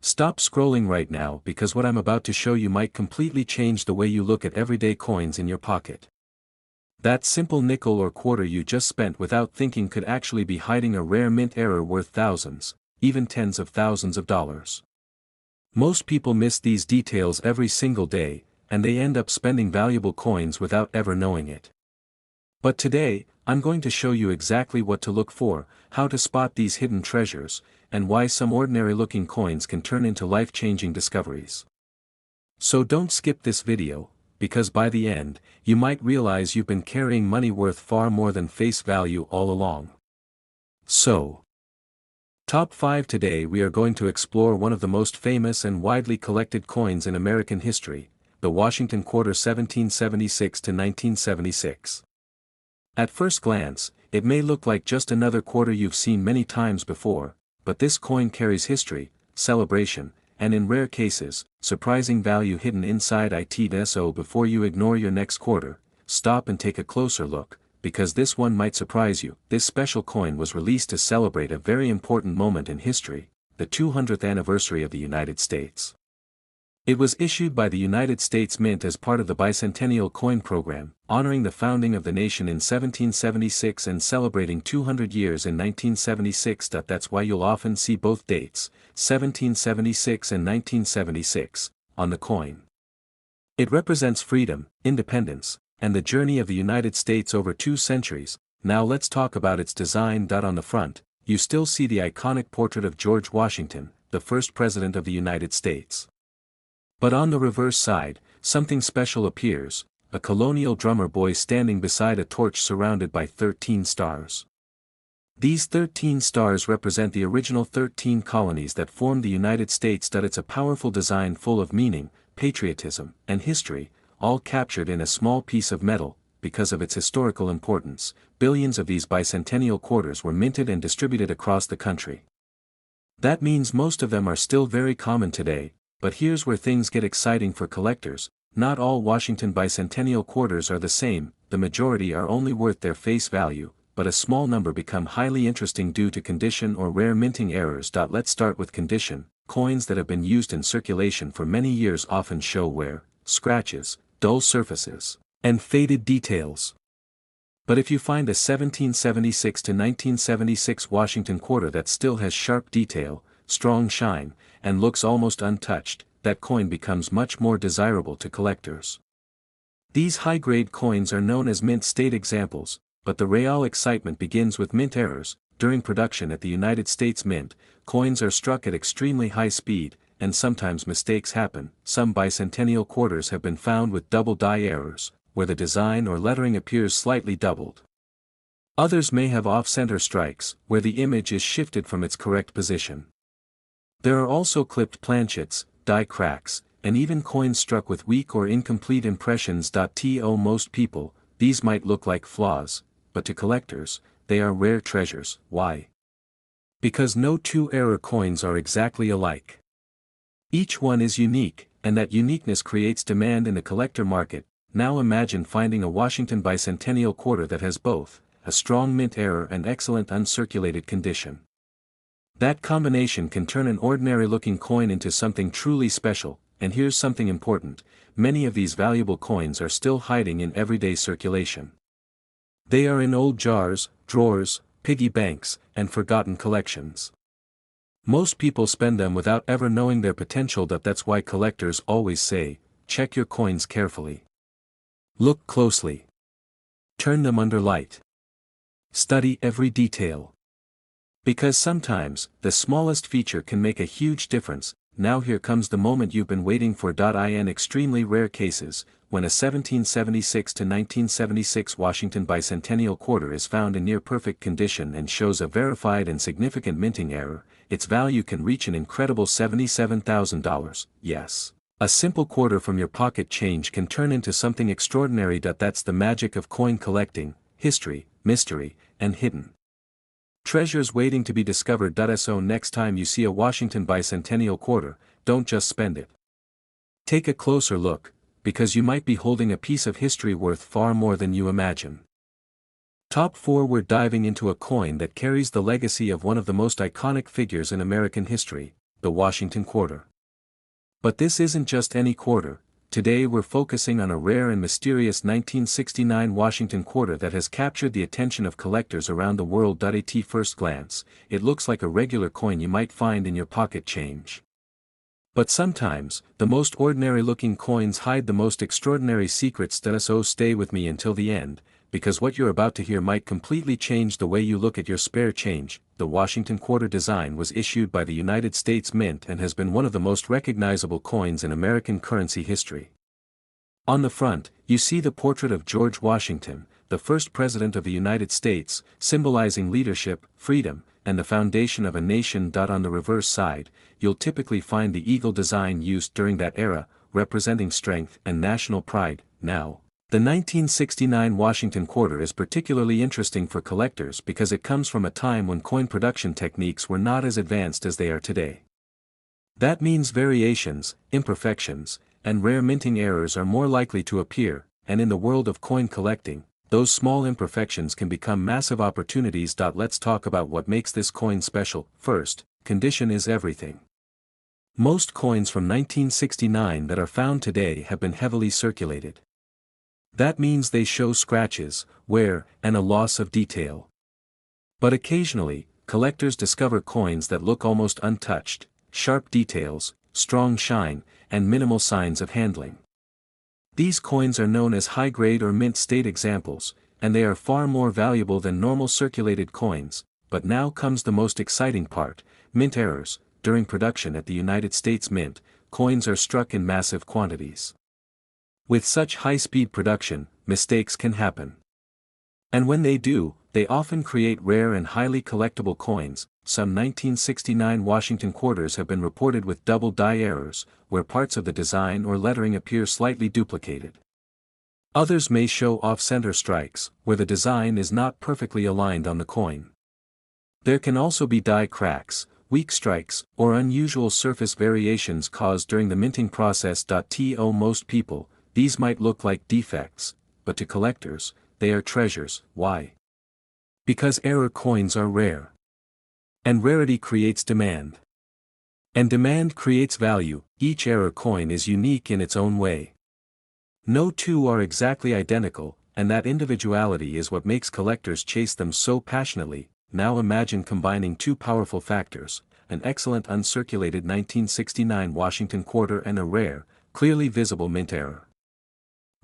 Stop scrolling right now because what I'm about to show you might completely change the way you look at everyday coins in your pocket. That simple nickel or quarter you just spent without thinking could actually be hiding a rare mint error worth thousands, even tens of thousands of dollars. Most people miss these details every single day, and they end up spending valuable coins without ever knowing it. But today, I'm going to show you exactly what to look for, how to spot these hidden treasures, and why some ordinary-looking coins can turn into life-changing discoveries. So don't skip this video, because by the end, you might realize you've been carrying money worth far more than face value all along. So, Top 5 today we are going to explore one of the most famous and widely collected coins in American history, the Washington Quarter 1776 to 1976. At first glance, it may look like just another quarter you've seen many times before, but this coin carries history, celebration, and in rare cases, surprising value hidden inside it. So before you ignore your next quarter, stop and take a closer look, because this one might surprise you. This special coin was released to celebrate a very important moment in history, the 200th anniversary of the United States. It was issued by the United States Mint as part of the Bicentennial Coin Program, honoring the founding of the nation in 1776 and celebrating 200 years in 1976. That's why you'll often see both dates, 1776 and 1976, on the coin. It represents freedom, independence, and the journey of the United States over 2 centuries. Now let's talk about its design. On the front, you still see the iconic portrait of George Washington, the first president of the United States. But on the reverse side, something special appears, a colonial drummer boy standing beside a torch surrounded by 13 stars. These 13 stars represent the original 13 colonies that formed the United States. It's a powerful design full of meaning, patriotism, and history, all captured in a small piece of metal. Because of its historical importance, billions of these bicentennial quarters were minted and distributed across the country. That means most of them are still very common today. But here's where things get exciting for collectors. Not all Washington bicentennial quarters are the same, the majority are only worth their face value, but a small number become highly interesting due to condition or rare minting errors. Let's start with condition. Coins that have been used in circulation for many years often show wear, scratches, dull surfaces, and faded details. But if you find a 1776 to 1976 Washington quarter that still has sharp detail, strong shine, and looks almost untouched, that coin becomes much more desirable to collectors. These high-grade coins are known as mint state examples, but the real excitement begins with mint errors. During production at the United States Mint, coins are struck at extremely high speed, and sometimes mistakes happen. Some bicentennial quarters have been found with double die errors, where the design or lettering appears slightly doubled. Others may have off-center strikes, where the image is shifted from its correct position. There are also clipped planchets, die cracks, and even coins struck with weak or incomplete impressions. To most people, these might look like flaws, but to collectors, they are rare treasures. Why? Because no two error coins are exactly alike. Each one is unique, and that uniqueness creates demand in the collector market. Now imagine finding a Washington bicentennial quarter that has both, a strong mint error and excellent uncirculated condition. That combination can turn an ordinary-looking coin into something truly special. And here's something important, many of these valuable coins are still hiding in everyday circulation. They are in old jars, drawers, piggy banks, and forgotten collections. Most people spend them without ever knowing their potential. That's why collectors always say, check your coins carefully. Look closely. Turn them under light. Study every detail. Because sometimes, the smallest feature can make a huge difference. Now here comes the moment you've been waiting for. In extremely rare cases, when a 1776 to 1976 Washington bicentennial quarter is found in near-perfect condition and shows a verified and significant minting error, its value can reach an incredible $77,000. Yes. A simple quarter from your pocket change can turn into something extraordinary. That's the magic of coin collecting, history, mystery, and hidden treasures waiting to be discovered. So next time you see a Washington bicentennial quarter, don't just spend it. Take a closer look, because you might be holding a piece of history worth far more than you imagine. Top 4. We're diving into a coin that carries the legacy of one of the most iconic figures in American history, the Washington quarter. But this isn't just any quarter. Today we're focusing on a rare and mysterious 1969 Washington quarter that has captured the attention of collectors around the world. At first glance, it looks like a regular coin you might find in your pocket change. But sometimes, the most ordinary-looking coins hide the most extraordinary secrets. So stay with me until the end, because what you're about to hear might completely change the way you look at your spare change. The Washington quarter design was issued by the United States Mint and has been one of the most recognizable coins in American currency history. On the front, you see the portrait of George Washington, the first president of the United States, symbolizing leadership, freedom, and the foundation of a nation. On the reverse side, you'll typically find the eagle design used during that era, representing strength and national pride. Now, the 1969 Washington quarter is particularly interesting for collectors because it comes from a time when coin production techniques were not as advanced as they are today. That means variations, imperfections, and rare minting errors are more likely to appear, and in the world of coin collecting, those small imperfections can become massive opportunities. Let's talk about what makes this coin special. First, condition is everything. Most coins from 1969 that are found today have been heavily circulated. That means they show scratches, wear, and a loss of detail. But occasionally, collectors discover coins that look almost untouched, sharp details, strong shine, and minimal signs of handling. These coins are known as high-grade or mint-state examples, and they are far more valuable than normal circulated coins. But now comes the most exciting part: mint errors. During production at the United States Mint, coins are struck in massive quantities. With such high-speed production, mistakes can happen. And when they do, they often create rare and highly collectible coins. Some 1969 Washington quarters have been reported with double die errors, where parts of the design or lettering appear slightly duplicated. Others may show off-center strikes, where the design is not perfectly aligned on the coin. There can also be die cracks, weak strikes, or unusual surface variations caused during the minting process. To most people, these might look like defects, but to collectors, they are treasures. Why? Because error coins are rare. And rarity creates demand. And demand creates value. Each error coin is unique in its own way. No two are exactly identical, and that individuality is what makes collectors chase them so passionately. Now imagine combining two powerful factors: an excellent uncirculated 1969 Washington quarter and a rare, clearly visible mint error.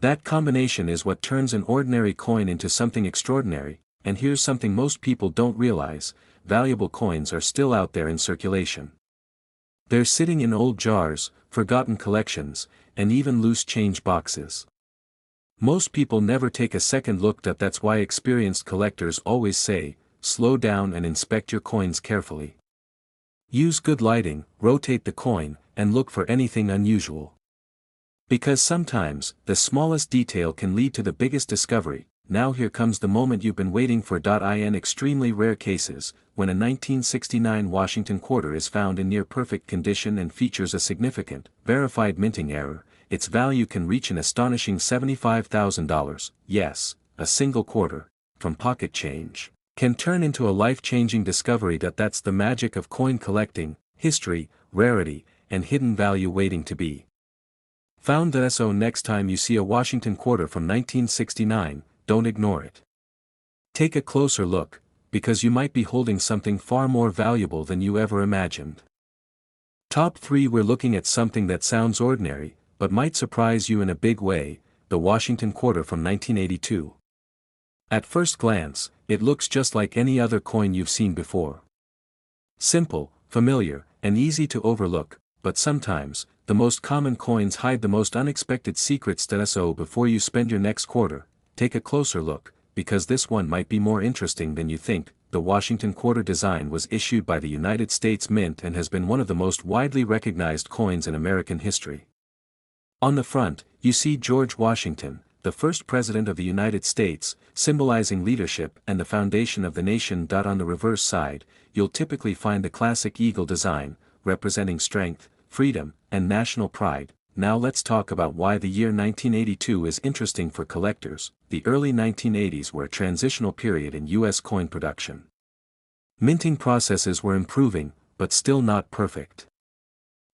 That combination is what turns an ordinary coin into something extraordinary. And here's something most people don't realize: valuable coins are still out there in circulation. They're sitting in old jars, forgotten collections, and even loose change boxes. Most people never take a second look. That's why experienced collectors always say, slow down and inspect your coins carefully. Use good lighting, rotate the coin, and look for anything unusual. Because sometimes, the smallest detail can lead to the biggest discovery. Now here comes the moment you've been waiting for. In extremely rare cases, when a 1969 Washington quarter is found in near-perfect condition and features a significant, verified minting error, its value can reach an astonishing $75,000. Yes, a single quarter, from pocket change, can turn into a life-changing discovery. That's the magic of coin collecting: history, rarity, and hidden value waiting to be found. So next time you see a Washington quarter from 1969, don't ignore it. Take a closer look, because you might be holding something far more valuable than you ever imagined. Top 3. We're looking at something that sounds ordinary, but might surprise you in a big way: the Washington quarter from 1982. At first glance, it looks just like any other coin you've seen before. Simple, familiar, and easy to overlook, but sometimes, the most common coins hide the most unexpected secrets. So before you spend your next quarter, take a closer look, because this one might be more interesting than you think. The Washington quarter design was issued by the United States Mint and has been one of the most widely recognized coins in American history. On the front, you see George Washington, the first president of the United States, symbolizing leadership and the foundation of the nation. On the reverse side, you'll typically find the classic eagle design, representing strength, freedom, and national pride. Now let's talk about why the year 1982 is interesting for collectors. The early 1980s were a transitional period in U.S. coin production. Minting processes were improving, but still not perfect.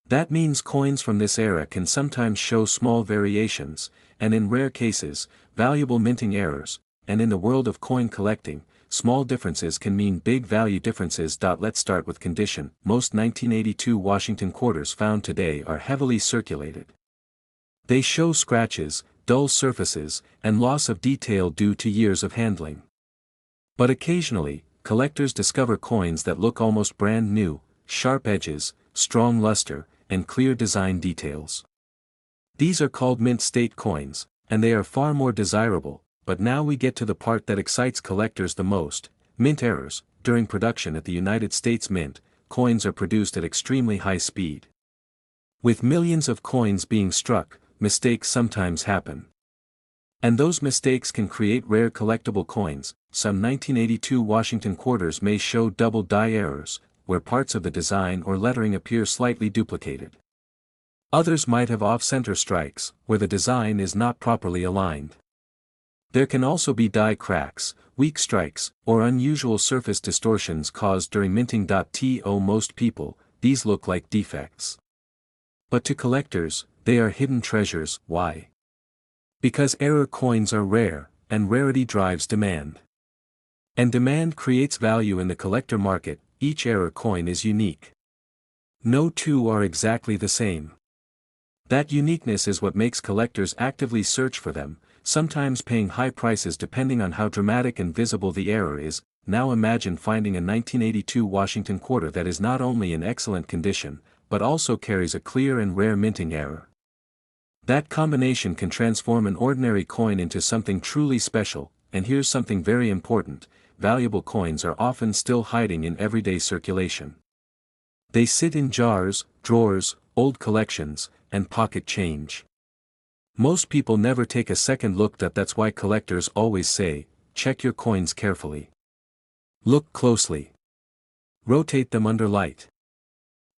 That means coins from this era can sometimes show small variations, and in rare cases, valuable minting errors, and in the world of coin collecting, small differences can mean big value differences. Let's start with condition. Most 1982 Washington quarters found today are heavily circulated. They show scratches, dull surfaces, and loss of detail due to years of handling. But occasionally, collectors discover coins that look almost brand new, sharp edges, strong luster, and clear design details. These are called mint state coins, and they are far more desirable, but now we get to the part that excites collectors the most: mint errors. During production at the United States Mint, coins are produced at extremely high speed. With millions of coins being struck, mistakes sometimes happen. And those mistakes can create rare collectible coins. Some 1982 Washington quarters may show double die errors, where parts of the design or lettering appear slightly duplicated. Others might have off-center strikes, where the design is not properly aligned. There can also be die cracks, weak strikes, or unusual surface distortions caused during minting. To most people, these look like defects. But to collectors, they are hidden treasures. Why? Because error coins are rare, and rarity drives demand. And demand creates value in the collector market. Each error coin is unique. No two are exactly the same. That uniqueness is what makes collectors actively search for them, sometimes paying high prices depending on how dramatic and visible the error is. Now imagine finding a 1982 Washington quarter that is not only in excellent condition, but also carries a clear and rare minting error. That combination can transform an ordinary coin into something truly special. And here's something very important: valuable coins are often still hiding in everyday circulation. They sit in jars, drawers, old collections, and pocket change. Most people never take a second look. That's why collectors always say, check your coins carefully. Look closely. Rotate them under light.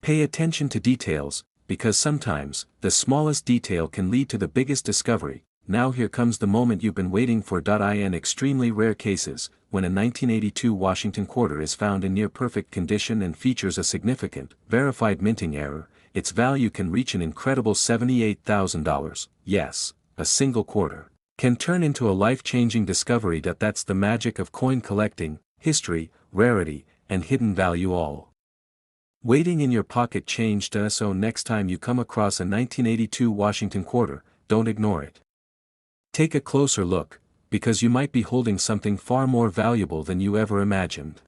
Pay attention to details, because sometimes, the smallest detail can lead to the biggest discovery. Now here comes the moment you've been waiting for. In extremely rare cases, when a 1982 Washington quarter is found in near-perfect condition and features a significant, verified minting error, its value can reach an incredible $78,000. Yes, a single quarter can turn into a life-changing discovery. That's the magic of coin collecting: history, rarity, and hidden value all waiting in your pocket change. So next time you come across a 1982 Washington quarter, don't ignore it. Take a closer look, because you might be holding something far more valuable than you ever imagined.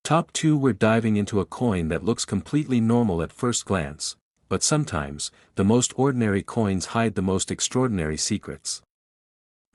Top 2. We're diving into a coin that looks completely normal at first glance, but sometimes, the most ordinary coins hide the most extraordinary secrets.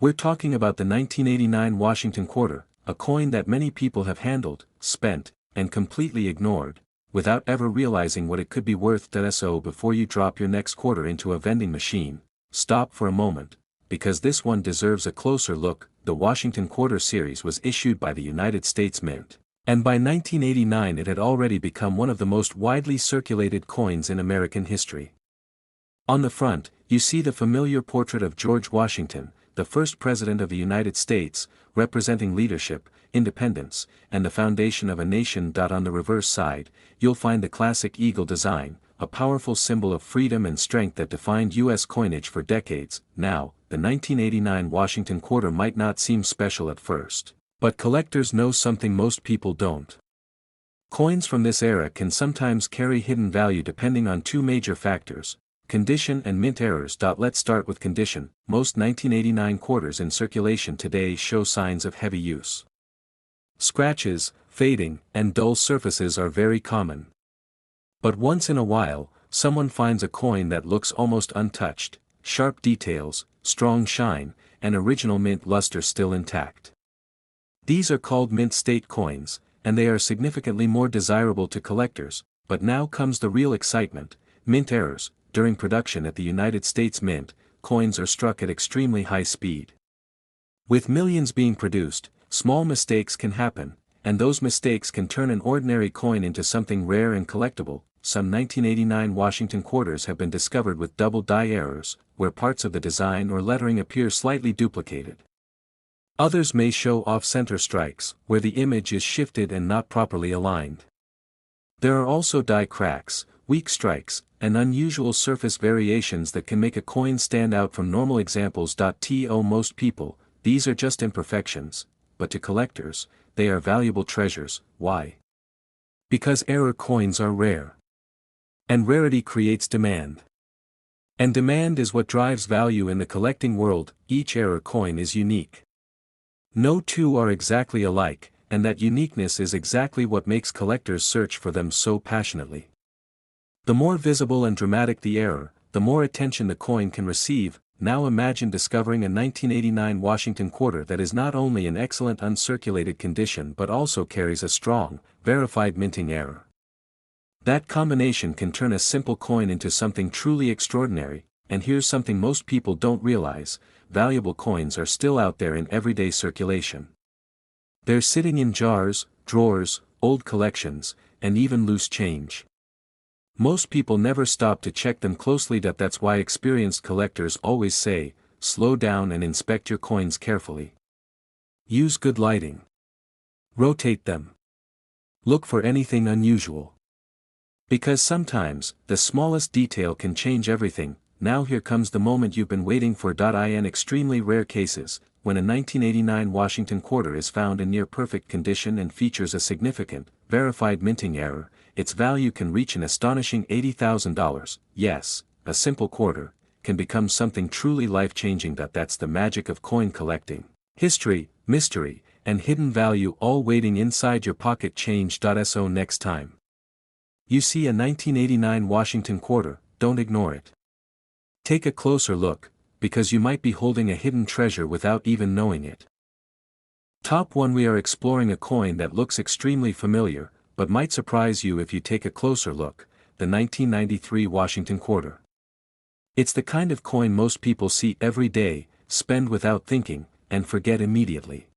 We're talking about the 1989 Washington quarter, a coin that many people have handled, spent, and completely ignored, without ever realizing what it could be worth. So before you drop your next quarter into a vending machine, stop for a moment, because this one deserves a closer look. The Washington Quarter series was issued by the United States Mint, and by 1989 it had already become one of the most widely circulated coins in American history. On the front, you see the familiar portrait of George Washington, the first President of the United States, representing leadership, independence, and the foundation of a nation. On the reverse side, you'll find the classic eagle design, a powerful symbol of freedom and strength that defined U.S. coinage for decades. Now, the 1989 Washington quarter might not seem special at first, but collectors know something most people don't. Coins from this era can sometimes carry hidden value depending on two major factors: condition and mint errors. Let's start with condition. Most 1989 quarters in circulation today show signs of heavy use. Scratches, fading, and dull surfaces are very common. But once in a while, someone finds a coin that looks almost untouched: sharp details, strong shine, and original mint luster still intact. These are called mint state coins, and they are significantly more desirable to collectors. But now comes the real excitement: mint errors. During production at the United States Mint, coins are struck at extremely high speed. With millions being produced, small mistakes can happen, and those mistakes can turn an ordinary coin into something rare and collectible. Some 1989 Washington quarters have been discovered with double die errors, where parts of the design or lettering appear slightly duplicated. Others may show off-center strikes, where the image is shifted and not properly aligned. There are also die cracks, weak strikes, and unusual surface variations that can make a coin stand out from normal examples. To most people, these are just imperfections, but to collectors, they are valuable treasures. Why? Because error coins are rare. And rarity creates demand. And demand is what drives value in the collecting world. Each error coin is unique. No two are exactly alike, and that uniqueness is exactly what makes collectors search for them so passionately. The more visible and dramatic the error, the more attention the coin can receive. Now imagine discovering a 1989 Washington quarter that is not only in excellent uncirculated condition but also carries a strong, verified minting error. That combination can turn a simple coin into something truly extraordinary, and here's something most people don't realize: valuable coins are still out there in everyday circulation. They're sitting in jars, drawers, old collections, and even loose change. Most people never stop to check them closely. That's why experienced collectors always say, slow down and inspect your coins carefully. Use good lighting. Rotate them. Look for anything unusual. Because sometimes, the smallest detail can change everything. Now here comes the moment you've been waiting for. In extremely rare cases, when a 1989 Washington quarter is found in near-perfect condition and features a significant, verified minting error, its value can reach an astonishing $80,000. Yes, a simple quarter can become something truly life-changing. That's the magic of coin collecting. History, mystery, and hidden value all waiting inside your pocket. Change.so next time you see a 1989 Washington quarter, don't ignore it. Take a closer look, because you might be holding a hidden treasure without even knowing it. Top 1. We are exploring a coin that looks extremely familiar, but might surprise you if you take a closer look: the 1993 Washington quarter. It's the kind of coin most people see every day, spend without thinking, and forget immediately.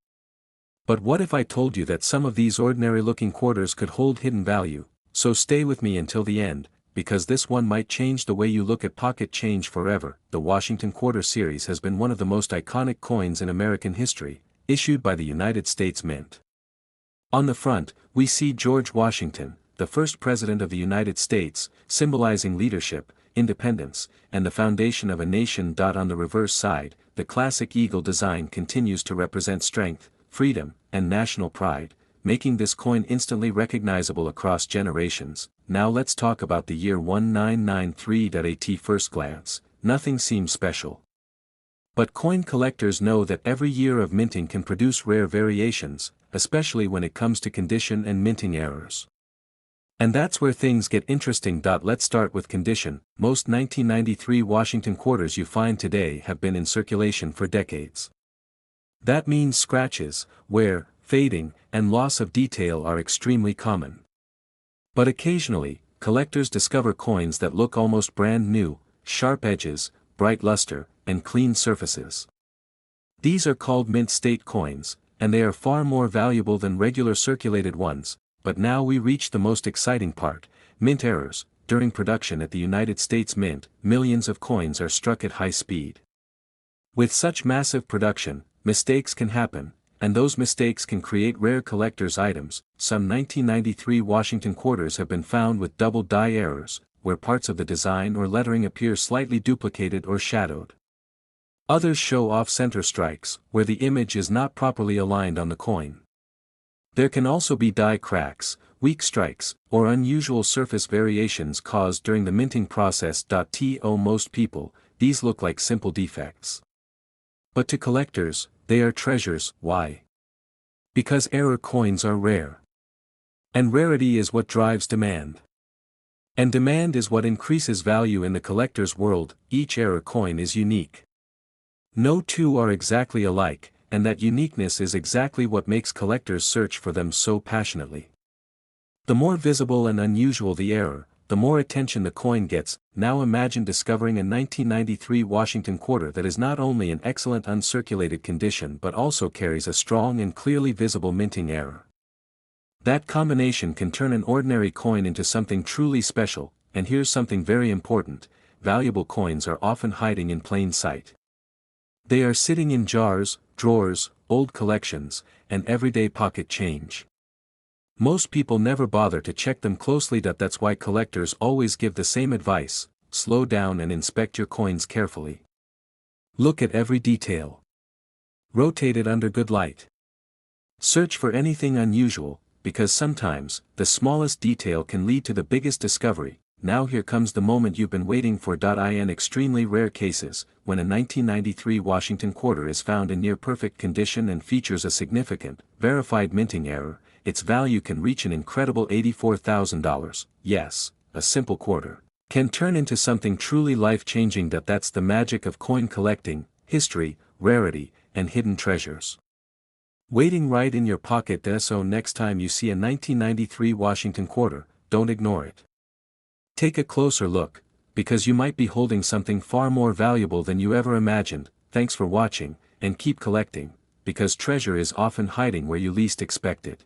But what if I told you that some of these ordinary-looking quarters could hold hidden value? So stay with me until the end, because this one might change the way you look at pocket change forever. The Washington Quarter series has been one of the most iconic coins in American history, issued by the United States Mint. On the front, we see George Washington, the first president of the United States, symbolizing leadership, independence, and the foundation of a nation. On the reverse side, the classic eagle design continues to represent strength, freedom, and national pride, making this coin instantly recognizable across generations. Now let's talk about the year 1993. At first glance, nothing seems special. But coin collectors know that every year of minting can produce rare variations, especially when it comes to condition and minting errors. And that's where things get interesting. Let's start with condition. Most 1993 Washington quarters you find today have been in circulation for decades. That means scratches, wear, fading, and loss of detail are extremely common. But occasionally, collectors discover coins that look almost brand new: sharp edges, bright luster, and clean surfaces. These are called mint state coins, and they are far more valuable than regular circulated ones. But now we reach the most exciting part: mint errors. During production at the United States Mint, millions of coins are struck at high speed. With such massive production, mistakes can happen, and those mistakes can create rare collector's items. Some 1993 Washington quarters have been found with double die errors, where parts of the design or lettering appear slightly duplicated or shadowed. Others show off-center strikes, where the image is not properly aligned on the coin. There can also be die cracks, weak strikes, or unusual surface variations caused during the minting process. To most people, these look like simple defects. But to collectors, they are treasures. Why? Because error coins are rare. And rarity is what drives demand. And demand is what increases value in the collector's world. Each error coin is unique. No two are exactly alike, and that uniqueness is exactly what makes collectors search for them so passionately. The more visible and unusual the error, the more attention the coin gets. Now imagine discovering a 1993 Washington quarter that is not only in excellent uncirculated condition but also carries a strong and clearly visible minting error. That combination can turn an ordinary coin into something truly special. And here's something very important: valuable coins are often hiding in plain sight. They are sitting in jars, drawers, old collections, and everyday pocket change. Most people never bother to check them closely. That's why collectors always give the same advice: slow down and inspect your coins carefully. Look at every detail. Rotate it under good light. Search for anything unusual, because sometimes, the smallest detail can lead to the biggest discovery. Now here comes the moment you've been waiting for. In extremely rare cases, when a 1993 Washington quarter is found in near-perfect condition and features a significant, verified minting error, its value can reach an incredible $84,000. Yes, a simple quarter can turn into something truly life-changing. That's the magic of coin collecting: history, rarity, and hidden treasures waiting right in your pocket. So next time you see a 1993 Washington quarter, don't ignore it. Take a closer look, because you might be holding something far more valuable than you ever imagined. Thanks for watching, and keep collecting, because treasure is often hiding where you least expect it.